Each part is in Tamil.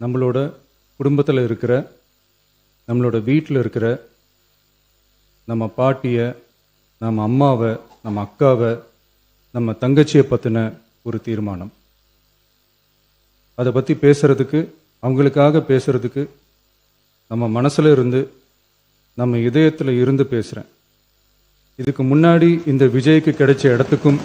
நம்மளோட குடும்பத்தில் இருக்கிற, நம்மளோட வீட்டில் இருக்கிற நம்ம பாட்டியை, நம்ம அம்மாவை, நம்ம அக்காவை, நம்ம தங்கச்சியை பற்றின ஒரு தீர்மானம். அதை பற்றி பேசுகிறதுக்கு, அவங்களுக்காக பேசுகிறதுக்கு நம்ம மனசில் இருந்து, நம்ம இதயத்தில் இருந்து பேசுகிறேன். இதுக்கு முன்னாடி இந்த விஜய்க்கு கிடைச்ச இடத்துக்கும்,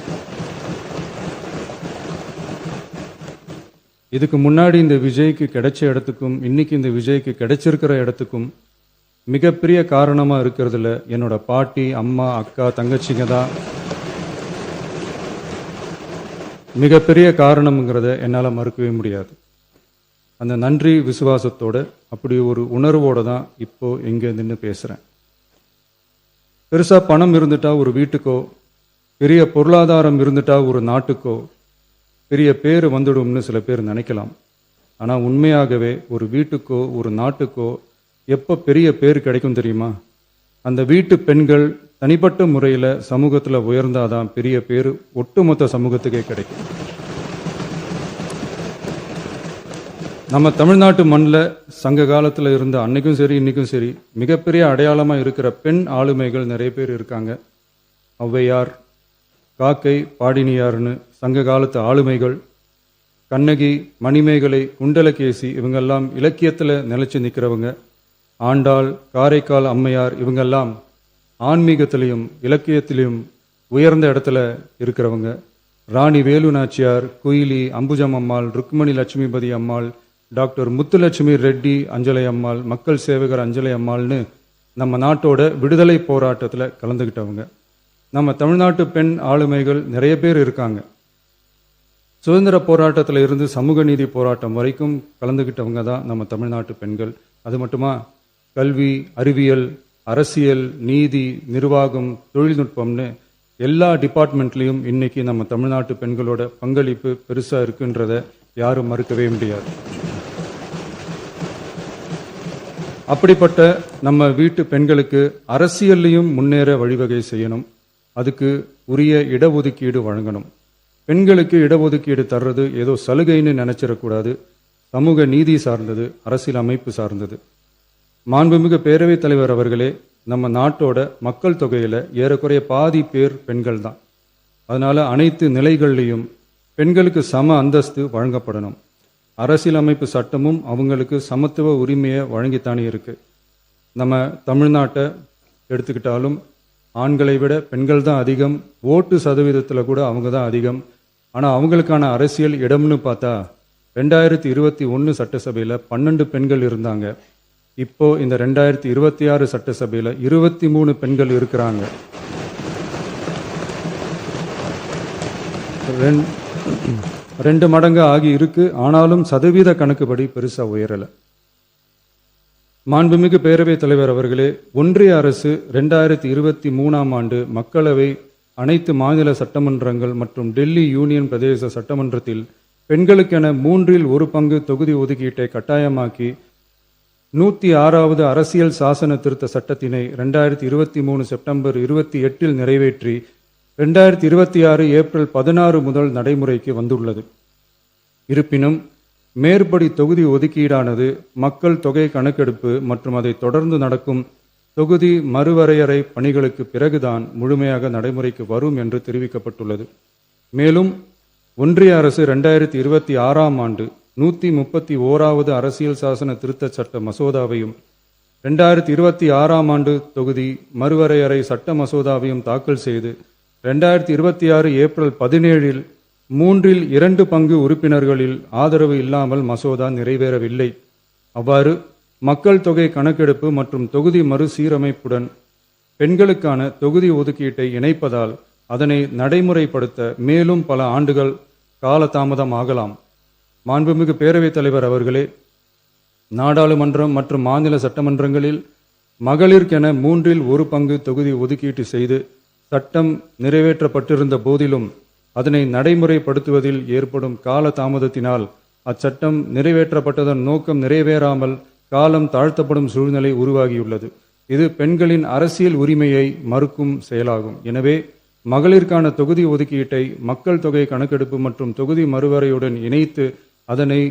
இதுக்கு முன்னாடி இந்த விஜய்க்கு கிடைச்ச இடத்துக்கும், இன்னைக்கு இந்த விஜய்க்கு கிடைச்சிருக்கிற இடத்துக்கும் மிகப்பெரிய காரணமாக இருக்கிறதுல என்னோட பாட்டி, அம்மா, அக்கா, தங்கச்சிங்க தான் மிகப்பெரிய காரணம்ங்கிறத என்னால் மறுக்கவே முடியாது. அந்த நன்றி விசுவாசத்தோட, அப்படி ஒரு உணர்வோடு தான் இப்போ இங்கே நின்று பேசுகிறேன். பெருசாக பணம் இருந்துட்டா ஒரு வீட்டுக்கோ, பெரிய பொருளாதாரம் இருந்துட்டா ஒரு நாட்டுக்கோ பெரிய பேர் வந்துடும்னு சில பேர் நினைக்கலாம். ஆனால் உண்மையாகவே ஒரு வீட்டுக்கோ ஒரு நாட்டுக்கோ எப்போ பெரிய பேர் கிடைக்கும் தெரியுமா? அந்த வீட்டு பெண்கள் தனிப்பட்ட முறையில் சமூகத்தில் உயர்ந்தாதான் பெரிய பேர் ஒட்டுமொத்த சமூகத்துக்கே கிடைக்கும். நம்ம தமிழ்நாட்டு மண்ணில் சங்க காலத்தில் இருந்த அன்னைக்கும் சரி இன்னைக்கும் சரி மிகப்பெரிய அடையாளமாக இருக்கிற பெண் ஆளுமைகள் நிறைய பேர் இருக்காங்க. ஔவையார், காக்கை, பாடினியார்னு சங்க காலத்து ஆளுமைகள், கண்ணகி, மணிமேகலை, குண்டலகேசி, இவங்கெல்லாம் இலக்கியத்தில் நிலைச்சு நிற்கிறவங்க. ஆண்டாள், காரைக்கால் அம்மையார், இவங்கெல்லாம் ஆன்மீகத்திலையும் இலக்கியத்திலையும் உயர்ந்த இடத்துல இருக்கிறவங்க. ராணி வேலு நாச்சியார், குயிலி, அம்புஜம் அம்மாள், ருக்மணி லட்சுமிபதி அம்மாள், டாக்டர் முத்துலட்சுமி ரெட்டி அஞ்சலை அம்மாள், மக்கள் சேவகர் அஞ்சலை அம்மாள்னு நம்ம நாட்டோட விடுதலை போராட்டத்தில் கலந்துக்கிட்டவங்க. நம்ம தமிழ்நாட்டு பெண் ஆளுமைகள் நிறைய பேர் இருக்காங்க. சுதந்திர போராட்டத்தில் இருந்து சமூக நீதி போராட்டம் வரைக்கும் கலந்துக்கிட்டவங்க தான் நம்ம தமிழ்நாட்டு பெண்கள். அது மட்டுமா, கல்வி, அறிவியல், அரசியல், நீதி, நிர்வாகம், தொழில்நுட்பம்னு எல்லா டிபார்ட்மெண்ட்லேயும் இன்னைக்கு நம்ம தமிழ்நாட்டு பெண்களோட பங்களிப்பு பெருசாக இருக்குன்றத யாரும் மறுக்கவே முடியாது. அப்படிப்பட்ட நம்ம வீட்டு பெண்களுக்கு அரசியல்லையும் முன்னேற வழிவகை செய்யணும். அதுக்கு உரிய இடஒதுக்கீடு வழங்கணும். பெண்களுக்கு இடஒதுக்கீடு தர்றது ஏதோ சலுகைன்னு நினைச்சிடக்கூடாது. சமூக நீதி சார்ந்தது, அரசியல் அமைப்பு சார்ந்தது. மாண்புமிகு பேரவைத் தலைவர் அவர்களே, நம்ம நாட்டோட மக்கள் தொகையில் ஏறக்குறைய பாதி பேர் பெண்கள் தான். அதனால அனைத்து நிலைகள்லையும் பெண்களுக்கு சம அந்தஸ்து வழங்கப்படணும். அரசியலமைப்பு சட்டமும் அவங்களுக்கு சமத்துவ உரிமையை வழங்கித்தானே இருக்கு. நம்ம தமிழ்நாட்டை எடுத்துக்கிட்டாலும் ஆண்களை விட பெண்கள் தான் அதிகம். ஓட்டு சதவீதத்தில் கூட அவங்க தான் அதிகம். ஆனால் அவங்களுக்கான அரசியல் இடம்னு பார்த்தா 2021 சட்டசபையில் 12 பெண்கள் இருந்தாங்க. இப்போ இந்த 2026 சட்டசபையில் 23 பெண்கள் இருக்கிறாங்க. ரெண்டு மடங்கு ஆகி இருக்கு. ஆனாலும் சதவீத கணக்குப்படி பெருசாக உயரலை. மாண்புமிகு பேரவைத் தலைவர் அவர்களே, ஒன்றிய அரசு 2023ஆம் ஆண்டு மக்களவை, அனைத்து மாநில சட்டமன்றங்கள் மற்றும் டெல்லி யூனியன் பிரதேச சட்டமன்றத்தில் பெண்களுக்கென 1/3 பங்கு தொகுதி ஒதுக்கீட்டை கட்டாயமாக்கி 106வது அரசியல் சாசன திருத்த சட்டத்தினை 2023 செப்டம்பர் 28 நிறைவேற்றி 2026 ஏப்ரல் 16 முதல் நடைமுறைக்கு வந்துள்ளது. இருப்பினும் மேற்படி தொகுதி ஒதுக்கீடானது மக்கள் தொகை கணக்கெடுப்பு மற்றும் அதை தொடர்ந்து நடக்கும் தொகுதி மறுவரையறை பணிகளுக்கு பிறகுதான் முழுமையாக நடைமுறைக்கு வரும் என்று தெரிவிக்கப்பட்டுள்ளது. மேலும் ஒன்றிய அரசு 2026ஆம் ஆண்டு 131வது அரசியல் சாசன திருத்த சட்ட மசோதாவையும் 2026ஆம் ஆண்டு தொகுதி மறுவரையறை சட்ட மசோதாவையும் தாக்கல் செய்து 2026 ஏப்ரல் 17 3/2 பங்கு உறுப்பினர்களில் ஆதரவு இல்லாமல் மசோதா நிறைவேறவில்லை. அவ்வாறு மக்கள் தொகை கணக்கெடுப்பு மற்றும் தொகுதி மறுசீரமைப்புடன் பெண்களுக்கான தொகுதி ஒதுக்கீட்டை இணைப்பதால் அதனை நடைமுறைப்படுத்த மேலும் பல ஆண்டுகள் காலதாமதம் ஆகலாம். மாண்புமிகு பேரவைத் தலைவர் அவர்களே, நாடாளுமன்றம் மற்றும் மாநில சட்டமன்றங்களில் மகளிருக்கென 1/3 பங்கு தொகுதி ஒதுக்கீட்டு செய்து சட்டம் நிறைவேற்றப்பட்டிருந்த போதிலும் அதனை நடைமுறைப்படுத்துவதில் ஏற்படும் கால தாமதத்தினால் அச்சட்டம் நிறைவேற்றப்பட்டதன் நோக்கம் நிறைவேறாமல் காலம் தாழ்த்தப்படும் சூழ்நிலை உருவாகியுள்ளது. இது பெண்களின் அரசியல் உரிமையை மறுக்கும் செயலாகும். எனவே மகளிருக்கான தொகுதி ஒதுக்கீட்டை மக்கள் தொகை கணக்கெடுப்பு மற்றும் தொகுதி மறுவரையுடன் இணைத்து அதனை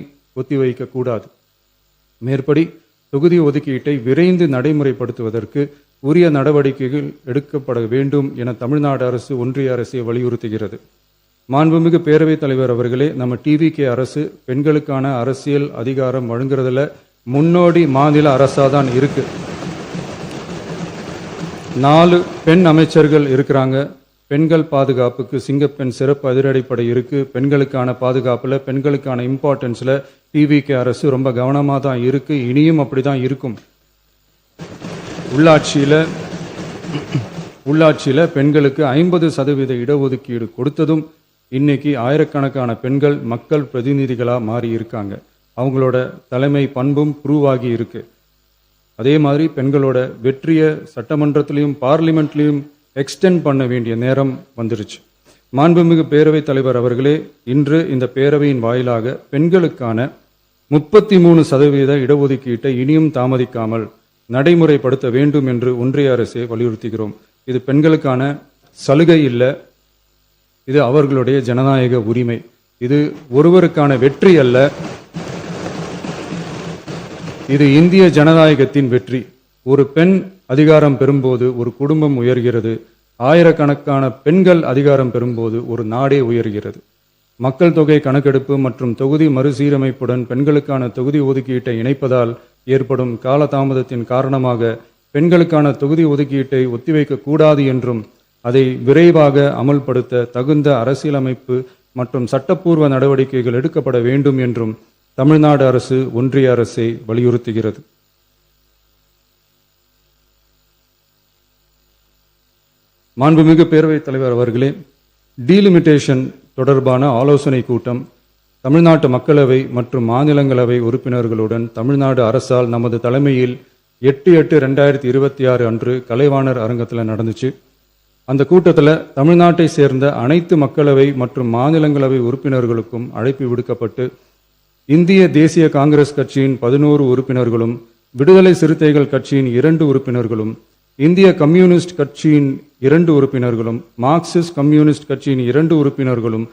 ஒத்திவைக்க கூடாது. மேற்படி தொகுதி ஒதுக்கீட்டை விரைந்து நடைமுறைப்படுத்துவதற்கு உரிய நடவடிக்கைகள் எடுக்கப்பட வேண்டும் என தமிழ்நாடு அரசு ஒன்றிய அரசை வலியுறுத்துகிறது. மாண்புமிகு பேரவைத் தலைவர் அவர்களே, நம்ம டிவிகே அரசு பெண்களுக்கான அரசியல் அதிகாரம் வழங்குறதுல முன்னோடி மாநில அரசா தான் இருக்கு. 4 பெண் அமைச்சர்கள் இருக்கிறாங்க. பெண்கள் பாதுகாப்புக்கு சிங்கப்பெண் சிறப்பு அதிரடிப்படை இருக்கு. பெண்களுக்கான பாதுகாப்புல, பெண்களுக்கான இம்பார்ட்டன்ஸ்ல டிவிகே அரசு ரொம்ப கவனமா தான் இருக்கு. இனியும் அப்படிதான் இருக்கும். உள்ளாட்சியில பெண்களுக்கு 50% இடஒதுக்கீடு கொடுத்ததும் இன்னைக்கு ஆயிரக்கணக்கான பெண்கள் மக்கள் பிரதிநிதிகளா மாறி இருக்காங்க. அவங்களோட தலைமை பண்பும் ப்ரூவ் ஆகி இருக்கு. அதே மாதிரி பெண்களோட வெற்றியை சட்டமன்றத்திலையும் பார்லிமெண்ட்லையும் எக்ஸ்டெண்ட் பண்ண வேண்டிய நேரம் வந்துருச்சு. மாண்புமிகு பேரவைத் தலைவர் அவர்களே, இன்று இந்த பேரவையின் வாயிலாக பெண்களுக்கான 33% இடஒதுக்கீட்டை இனியும் தாமதிக்காமல் நடைமுறைப்படுத்த வேண்டும் என்று ஒன்றிய அரசை வலியுறுத்துகிறோம். இது பெண்களுக்கான சலுகை இல்லை, இது அவர்களுடைய ஜனநாயக உரிமை. இது ஒருவருக்கான வெற்றி அல்ல, இது இந்திய ஜனநாயகத்தின் வெற்றி. ஒரு பெண் அதிகாரம் பெறும்போது ஒரு குடும்பம் உயர்கிறது. ஆயிரக்கணக்கான பெண்கள் அதிகாரம் பெறும்போது ஒரு நாடே உயர்கிறது. மக்கள் தொகை கணக்கெடுப்பு மற்றும் தொகுதி மறுசீரமைப்புடன் பெண்களுக்கான தொகுதி ஒதுக்கீட்டை இணைப்பதால் ஏற்படும் காலதாமதத்தின் காரணமாக பெண்களுக்கான தொகுதி ஒதுக்கீட்டை ஒத்திவைக்க கூடாது என்றும் அதை விரைவாக அமல்படுத்த தகுந்த அரசியலமைப்பு மற்றும் சட்டப்பூர்வ நடவடிக்கைகள் எடுக்கப்பட வேண்டும் என்றும் தமிழ்நாடு அரசு ஒன்றிய அரசை வலியுறுத்துகிறது. மாண்புமிகு பேரவைத் தலைவர் அவர்களே, டீலிமிட்டேஷன் தொடர்பான ஆலோசனை கூட்டம் தமிழ்நாட்டு மக்களவை மற்றும் மாநிலங்களவை உறுப்பினர்களுடன் தமிழ்நாடு அரசால் நமது தலைமையில் 8/8/2026 அன்று கலைவாணர் அரங்கத்தில் நடந்துச்சு. அந்த கூட்டத்தில் தமிழ்நாட்டை சேர்ந்த அனைத்து மக்களவை மற்றும் மாநிலங்களவை உறுப்பினர்களுக்கும் அழைப்பு விடுக்கப்பட்டு இந்திய தேசிய காங்கிரஸ் கட்சியின் 11 உறுப்பினர்களும், விடுதலை சிறுத்தைகள் கட்சியின் 2 உறுப்பினர்களும், இந்திய கம்யூனிஸ்ட் கட்சியின் 2 உறுப்பினர்களும், மார்க்சிஸ்ட் கம்யூனிஸ்ட் கட்சியின் 2 உறுப்பினர்களும்,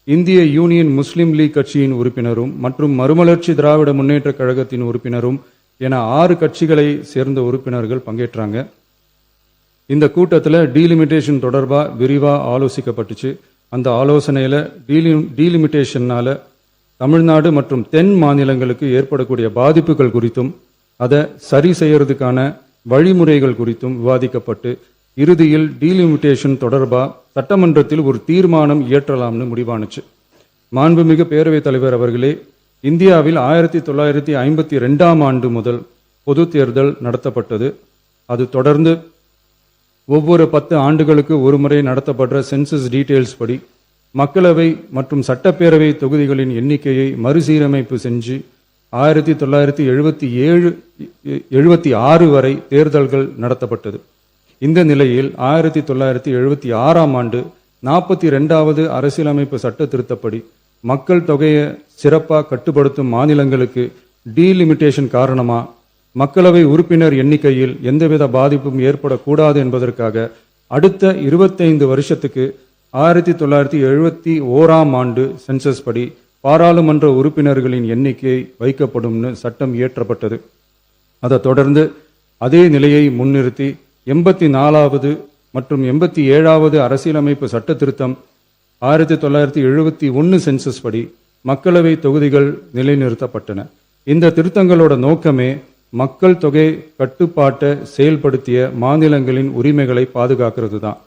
இந்திய யூனியன் முஸ்லீம் லீக் கட்சியின் உறுப்பினரும் மற்றும் மறுமலர்ச்சி திராவிட முன்னேற்ற கழகத்தின் உறுப்பினரும் என 6 கட்சிகளை சேர்ந்த உறுப்பினர்கள் பங்கேற்றாங்க. இந்த கூட்டத்தில் டீலிமிட்டேஷன் தொடர்பாக விரிவாக ஆலோசிக்கப்பட்டுச்சு. அந்த ஆலோசனையில் டீலிமிட்டேஷனால தமிழ்நாடு மற்றும் தென் மாநிலங்களுக்கு ஏற்படக்கூடிய பாதிப்புகள் குறித்தும் அதை சரி செய்யறதுக்கான வழிமுறைகள் குறித்தும் விவாதிக்கப்பட்டு இறுதியில் டீலிமிட்டேஷன் தொடர்பாக சட்டமன்றத்தில் ஒரு தீர்மானம் இயற்றலாம்னு முடிவானுச்சு. மாண்புமிகு பேரவைத் தலைவர் அவர்களே, இந்தியாவில் 1952ஆம் ஆண்டு முதல் பொது தேர்தல் நடத்தப்பட்டது. அது தொடர்ந்து ஒவ்வொரு 10 ஆண்டுகளுக்கு ஒரு முறை நடத்தப்படுற சென்சஸ் டீட்டெயில்ஸ் படி மக்களவை மற்றும் சட்டப்பேரவை தொகுதிகளின் எண்ணிக்கையை மறுசீரமைப்பு செஞ்சு 1976 வரை தேர்தல்கள் நடத்தப்பட்டது. இந்த நிலையில் 1976ஆம் ஆண்டு 42வது அரசியலமைப்பு சட்ட திருத்தப்படி மக்கள் தொகையை சிறப்பாக கட்டுப்படுத்தும் மாநிலங்களுக்கு டீலிமிட்டேஷன் காரணமா மக்களவை உறுப்பினர் எண்ணிக்கையில் எந்தவித பாதிப்பும் ஏற்படக்கூடாது என்பதற்காக அடுத்த 25 வருஷத்துக்கு 1971ஆம் ஆண்டு சென்சஸ் படி பாராளுமன்ற உறுப்பினர்களின் எண்ணிக்கை வைக்கப்படும்னு சட்டம் இயற்றப்பட்டது. அதை தொடர்ந்து அதே நிலையை முன்னிறுத்தி 84வது மற்றும் 87வது அரசியலமைப்பு சட்ட திருத்தம் 1971 சென்சஸ் படி மக்களவை தொகுதிகள் நிலைநிறுத்தப்பட்டன. இந்த திருத்தங்களோட நோக்கமே மக்கள் தொகை கட்டுப்பாட்டை செயல்படுத்திய மாநிலங்களின் உரிமைகளை பாதுகாக்கிறது தான்.